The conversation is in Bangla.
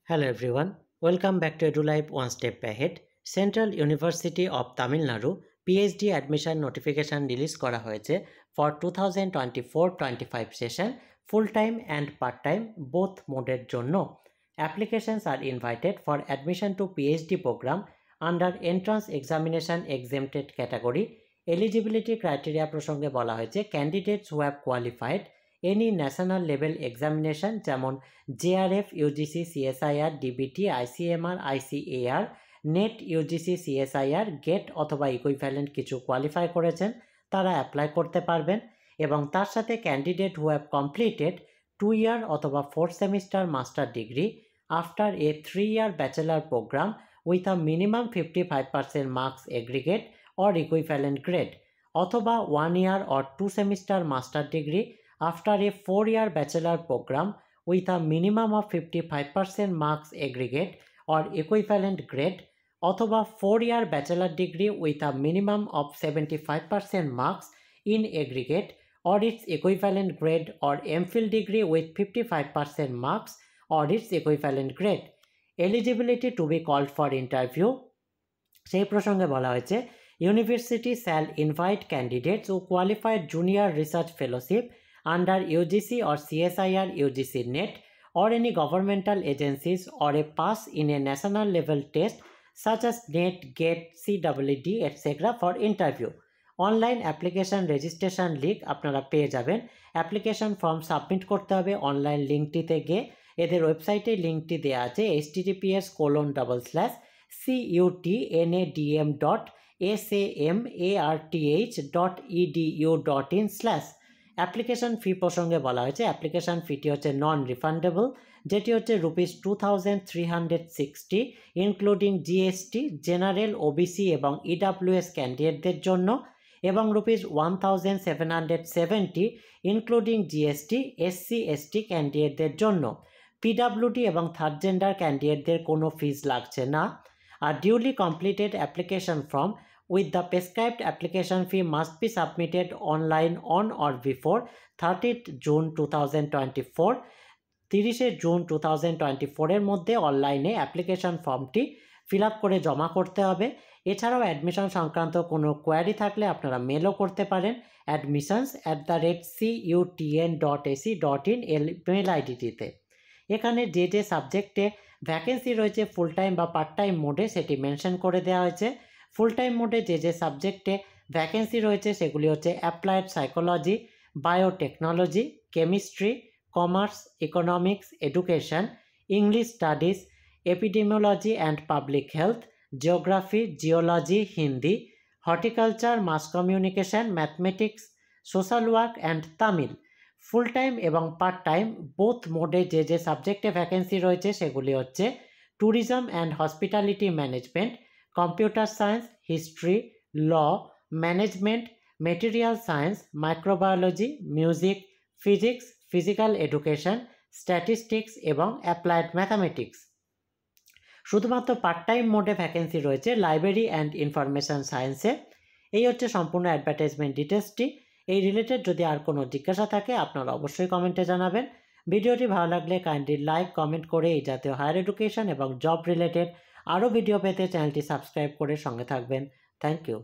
Hello everyone, welcome back to EduLife One Step Ahead. Central University of Tamil Nadu PhD admission notification release করা হয়েছে for 2024-25 session full time and part time both মোডের জন্য। Applications are invited for admission to PhD program under entrance examination exempted category. Eligibility criteria প্রসঙ্গে বলা হয়েছে candidates who have qualified any national level examination যেমন JRF, UGC, CSIR, DBT, ICMR, ICAR, NET, UGC, CSIR, GET অথবা ইকুইভ্যালেন্ট কিছু কোয়ালিফাই করেছেন তারা অ্যাপ্লাই করতে পারবেন এবং তার সাথে candidate who have completed 2 year অথবা 4 semester master degree after a 3 year bachelor program with a minimum 55% marks aggregate or equivalent grade অথবা 1 year or 2 semester master degree after a 4 year bachelor program with a minimum of 55% marks aggregate or equivalent grade অথবা 4 year bachelor degree with a minimum of 75% marks in aggregate or its equivalent grade or MPhil degree with 55% marks or its equivalent grade. Eligibility to be called for interview সেই প্রসঙ্গে বলা হয়েছে University shall invite candidates who qualified junior research fellowship under UGC or CSIR, UGC NET or any governmental agencies or a pass in a national level test such as NET, GET, CWD, etc. for interview. Online application registration link আপনারা পেয়ে যাবেন। অ্যাপ্লিকেশন ফর্ম সাবমিট করতে হবে অনলাইন লিঙ্কটিতে গিয়ে। এদের ওয়েবসাইটে লিঙ্কটি দেওয়া আছে https://cutnadm.samarth.edu.in/ অ্যাপ্লিকেশন ফি প্রসঙ্গে বলা হয়েছে অ্যাপ্লিকেশন ফিটি হচ্ছে নন রিফান্ডেবল যেটি হচ্ছে ₹2360 ইনক্লুডিং জিএসটি জেনারেল ওবিসি এবং ইডাব্লিউএস ক্যান্ডিডেটদের জন্য এবং ₹1770 ইনক্লুডিং জিএসটি এসসি এসটি ক্যান্ডিডেটদের জন্য। পিডাব্লিউডি এবং থার্ড জেন্ডার ক্যান্ডিডেটদের কোনো ফিজ লাগছে না। আর duly completed application form with the prescribed application fee must be submitted online on or before 30th June 2024 30 June 2024 এর মধ্যে অনলাইনে অ্যাপ্লিকেশন ফর্মটি ফিল আপ করে জমা করতে হবে। এছাড়াও অ্যাডমিশন সংক্রান্ত কোনো কোয়ারি থাকলে আপনারা মেলও করতে পারেন admissions@cutn.ac.in মেল আইডিটিতে। এখানে যে সাবজেক্টে ভ্যাকেন্সি রয়েছে ফুল টাইম বা পার্ট টাইম মোডে সেটি মেনশন করে দেওয়া হয়েছে। ফুল টাইম মোডে যে সাবজেক্টে ভ্যাকেন্সি রয়েছে সেগুলি হচ্ছে applied psychology, biotechnology, chemistry, commerce, economics, education, English studies, epidemiology and public health, geography, geology, Hindi, horticulture, mass communication, mathematics, social work and Tamil. Full time এবং পার্ট টাইম বোথ মোডে যে সাবজেক্টে ভ্যাকেন্সি রয়েছে সেগুলি হচ্ছে tourism and hospitality management, computer science, history, law, management, material science, microbiology, music, physics, physical education, statistics এবং অ্যাপ্লাইড ম্যাথামেটিক্স। শুধুমাত্র পার্ট টাইম মোডে ভ্যাকেন্সি রয়েছে লাইব্রেরি অ্যান্ড ইনফরমেশন সায়েন্সে। এই হচ্ছে সম্পূর্ণ অ্যাডভার্টাইজমেন্ট ডিটেলসটি। এই রিলেটেড যদি আর কোনো জিজ্ঞাসা থাকে আপনারা অবশ্যই কমেন্টে জানাবেন। ভিডিওটি ভালো লাগলে কাইন্ডলি লাইক কমেন্ট করে এই জাতীয় হায়ার এডুকেশন এবং জব রিলেটেড আরও ভিডিও পেতে চ্যানেলটি সাবস্ক্রাইব করে সঙ্গে থাকবেন। Thank you.